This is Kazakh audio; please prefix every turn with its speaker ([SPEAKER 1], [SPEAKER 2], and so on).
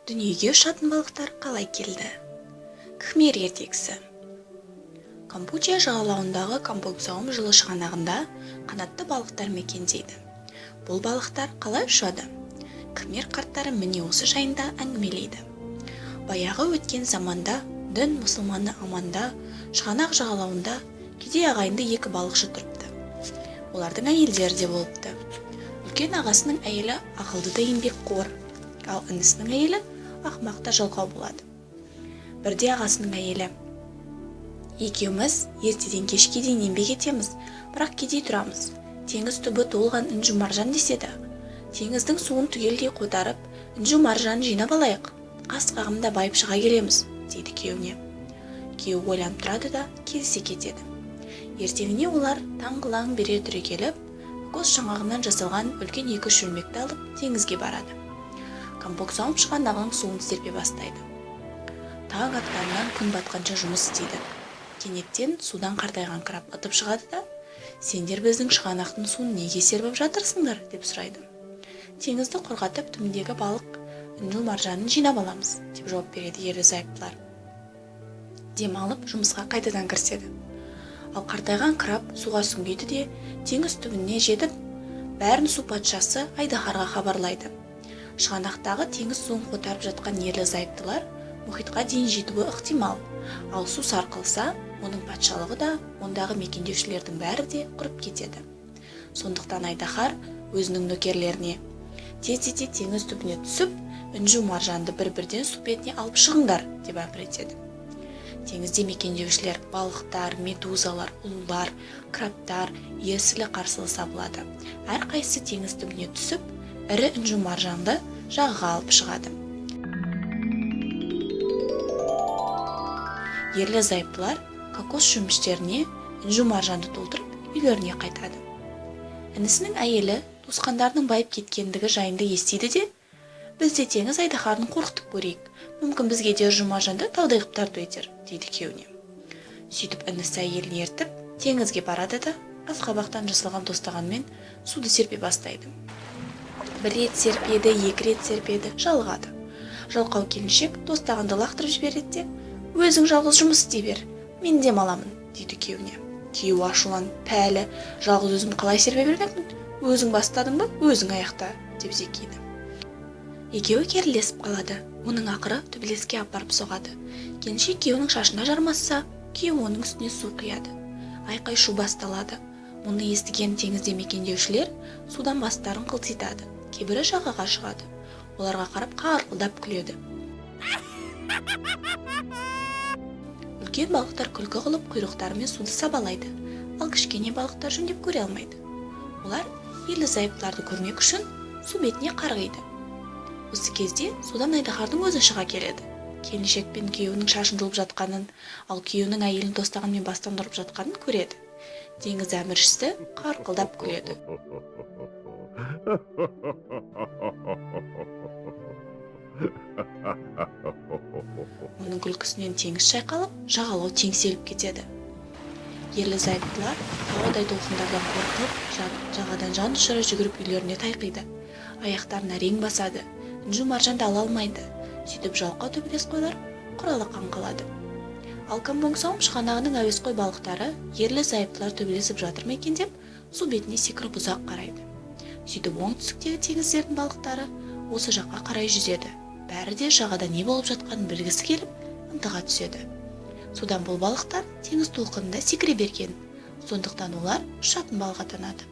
[SPEAKER 1] Дүниеге ұшатын балықтар қалай келді? Khmer ертегісі. Кампучия жағалауындағы Кампоксаум жылы шығанағында қанатты балықтар мекендейді. Бұл балықтар қалай ұшады? Khmer қарттары міне осы жайында әңгімелейді. Баяғы өткен заманда дін мұсылманы аманда шығанақ жағалауында кедей ағайынды екі балықшы тұрыпты. Олардың әйелдері де болыпты. Үлкен ағасының әйелі ақылды да еңбекқор, ал інісінің әйелі ақымақ та жалқау болады. Бірде ағасының әйелі: екеуміз ертеден кешке дейін еңбек етеміз, бірақ кедей тұрамыз. Теңіз түбі толған інжу маржан деседі. Теңіздің суын түгелдей қотарып, інжу маржанын жинап алайық. Қас қағымда байып шыға келеміз, дейді күйеуіне. Күйеуі ойланып тұрады да келісе кетеді. Ертеңіне олар таңғылаң бере түрекеліп, көз шаңағынан жасалған үлкен екі шөлмекті алып теңізге барады. Кампоксаум шығанағының суын серпе бастайды. Таң атқаннан күн батқанша жұмыс істейді. Кенеттен судан қартайған краб ытып шығады да: сендер біздің шығанақтың суын неге серпіп жатырсыңдар, деп сұрайды. Теңізді қорғатып түбіндегі балық інжу маржанын жинап аламыз, деп жауап береді ерлі зайыптылар. Демалып жұмысқа қайтадан кіріседі. Ал қартайған краб суға сүңгиді де теңіз түбіне жетіп, бәрін су патшасы Айдаһарға хабарлайды. Шығанақтағы теңіз суын қотарып жатқан ерлі зайыптылар мұхитқа дейін жетуі ықтимал, ал су сарқылса, оның патшалығы да, ондағы мекендеушілердің бәрі де құрып кетеді. Сондықтан Айдаһар өзінің нөкерлеріне: тез-тез теңіз түбіне түсіп, інжу маржанды бір-бірден су бетіне алып шығыңдар, деп әмір етеді. Теңізде мекендеушілер балықтар, медузалар, ұлулар, крабтар ерсілі-қарсылы сабылады. Әрқайсысы теңіз түбіне түсіп, ірі інжу маржанды жағаға алып шығады. Ерлі зайыптылар кокос шөміштеріне інжу маржанды толтырып үйлеріне қайтады. Інісінің әйелі туысқандарының байып кеткендігі жайында естиді де: біз де теңіз Айдаһарын қорқытып көрейік, мүмкін бізге де інжу маржанды таудай қып тарту етер, дейді күйеуіне. Сөйтіп інісі әйелін ертіп теңізге барады да асқабақтан жасалған тостағанмен суды серпе бастайды. Бір рет серпеді, екі рет серпеді, жалығады. Жалқау келіншек тостағанды лақтырып жібереді де: өзің жалғыз жұмыс істей бер, мен демаламын, дейді күйеуіне. Күйеуі ашуланып: пәлі, жалғыз өзім қалай серпе бермекпін, өзің бастадың ба, өзің аяқта, деп зекиді. Екеуі керілесіп қалады. Оның ақыры төбелеске апарып соғады. Келіншек күйеуінің шашына жармасса, күйеуі оның үстіне су құяды. Айқай-шу басталады. Мұны естіген теңізде мекендеушілер судан бастарын қылтитады. Кейбірі жағаға шығады. Оларға қарап қарқылдап күледі. Үлкен балықтар күлкі қылып құйрықтарымен суды сабалайды, ал кішкене балықтар жөндеп көре алмайды. Олар ерлі зайыптыларды көрмек үшін су бетіне қарғиды. Осы кезде судан Айдаһардың өзі шыға келеді. Келіншек пен күйеуінің шашын жұлып жатқанын, ал күйеуінің әйелін тостағанмен бастан ұрып жатқанын көреді. Теңіз әміршісі қарқылдап күледі. Оның күлкісінен теңіз шайқалып, жағалау теңселіп кетеді. Ерлі зайыптылар таудай толқындардан қорқып, жағадан жан ұшыра жүгіріп үйлеріне тайқиды. Аяқтарын әрең басады. Інжу маржанды ала алмайды. Сөйтіп жалқау төбелес қойлар құралақан қалады. Ал Кампоксаум шығанағының әуесқой балықтары ерлі зайыптылар төбелесіп жатыр ма екен деп су бетіне секіріп ұзақ қарайды. Сөйтіп оңтүстіктегі теңіздердің балықтары осы жаққа қарай жүзеді. Бәрі де жағада не болып жатқанын білгісі келіп ынтыға түседі. Содан бұл балықтар теңіз толқынында секіре берген. Сондықтан олар ұшатын балық атанады.